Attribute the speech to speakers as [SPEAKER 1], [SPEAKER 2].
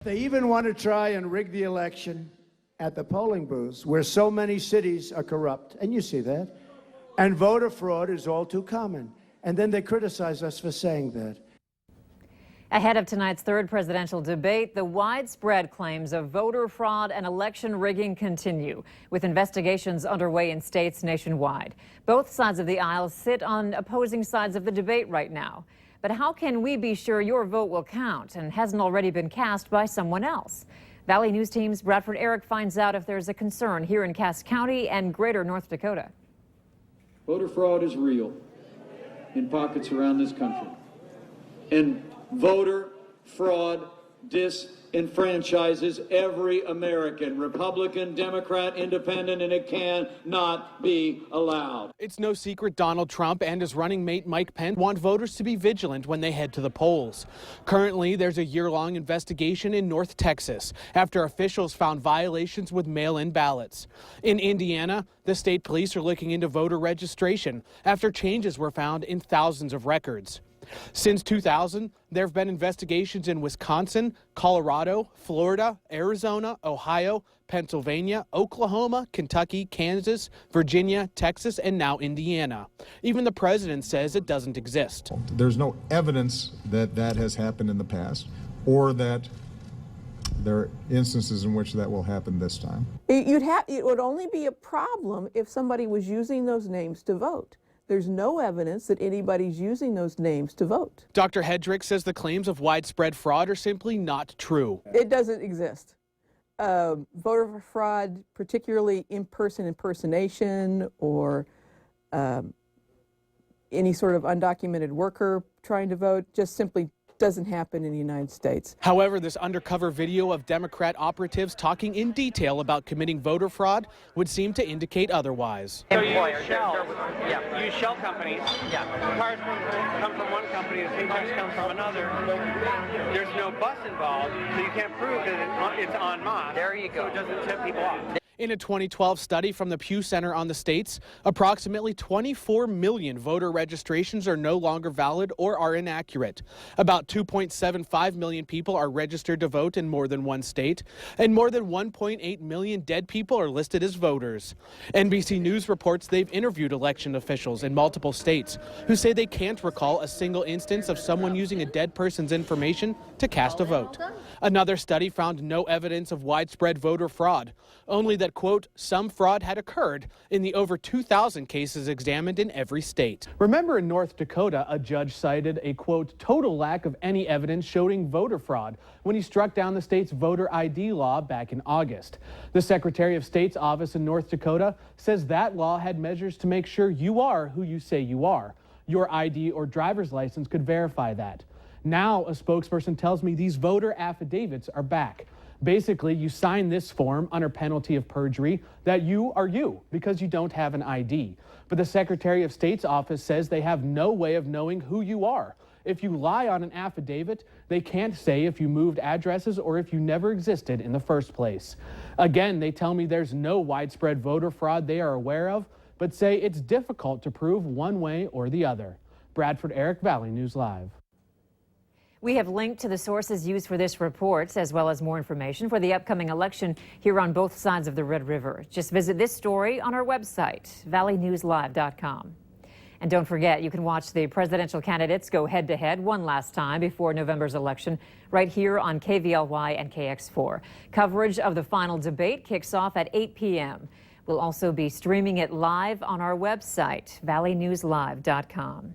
[SPEAKER 1] They even want to try and rig the election at the polling booths where so many cities are corrupt, and you see that. And voter fraud is all too common. And then they criticize us for saying that.
[SPEAKER 2] Ahead of tonight's third presidential debate, the widespread claims of voter fraud and election rigging continue, with investigations underway in states nationwide. Both sides of the aisle sit on opposing sides of the debate right now. But how can we be sure your vote will count and hasn't already been cast by someone else? Valley News Team's Bradford Eric finds out if there's a concern here in Cass County and greater North Dakota.
[SPEAKER 3] Voter fraud is real in pockets around this country. And voter fraud disenfranchises every American, Republican, Democrat, Independent, and it cannot be allowed.
[SPEAKER 4] It's no secret Donald Trump and his running mate Mike Pence want voters to be vigilant when they head to the polls. Currently, there's a year-long investigation in North Texas after officials found violations with mail-in ballots. In Indiana, the state police are looking into voter registration after changes were found in thousands of records. Since 2000, there have been investigations in Wisconsin, Colorado, Florida, Arizona, Ohio, Pennsylvania, Oklahoma, Kentucky, Kansas, Virginia, Texas, and now Indiana. Even the president says it doesn't exist.
[SPEAKER 5] There's no evidence that that has happened in the past or that there are instances in which that will happen this time.
[SPEAKER 6] It would only be a problem if somebody was using those names to vote. There's no evidence that anybody's using those names to vote.
[SPEAKER 4] Dr. Hedrick says the claims of widespread fraud are simply not true.
[SPEAKER 6] It doesn't exist. Voter fraud, particularly in-person impersonation or any sort of undocumented worker trying to vote, just simply doesn't happen in the United States.
[SPEAKER 4] However, this undercover video of Democrat operatives talking in detail about committing voter fraud would seem to indicate otherwise.
[SPEAKER 7] So you use shell companies. Yeah. Cars come from one company, the same cars come from another. There's no bus involved, so you can't prove that it's en masse. There you go. So it doesn't tip people off.
[SPEAKER 4] In a 2012 study from the Pew Center on the States, approximately 24 million voter registrations are no longer valid or are inaccurate. About 2.75 million people are registered to vote in more than one state, and more than 1.8 million dead people are listed as voters. NBC News reports they've interviewed election officials in multiple states who say they can't recall a single instance of someone using a dead person's information to cast a vote. Another study found no evidence of widespread voter fraud, only that, quote, some fraud had occurred in the over 2,000 cases examined in every state. Remember in North Dakota, a judge cited a, quote, total lack of any evidence showing voter fraud when he struck down the state's voter ID law back in August. The Secretary of State's office in North Dakota says that law had measures to make sure you are who you say you are. Your ID or driver's license could verify that. Now, a spokesperson tells me these voter affidavits are back. Basically, you sign this form under penalty of perjury that you are you because you don't have an ID. But the Secretary of State's office says they have no way of knowing who you are. If you lie on an affidavit, they can't say if you moved addresses or if you never existed in the first place. Again, they tell me there's no widespread voter fraud they are aware of, but say it's difficult to prove one way or the other. Bradford Eric, Valley News Live.
[SPEAKER 2] We have linked to the sources used for this report, as well as more information for the upcoming election here on both sides of the Red River. Just visit this story on our website, valleynewslive.com. And don't forget, you can watch the presidential candidates go head-to-head one last time before November's election right here on KVLY and KX4. Coverage of the final debate kicks off at 8 p.m. We'll also be streaming it live on our website, valleynewslive.com.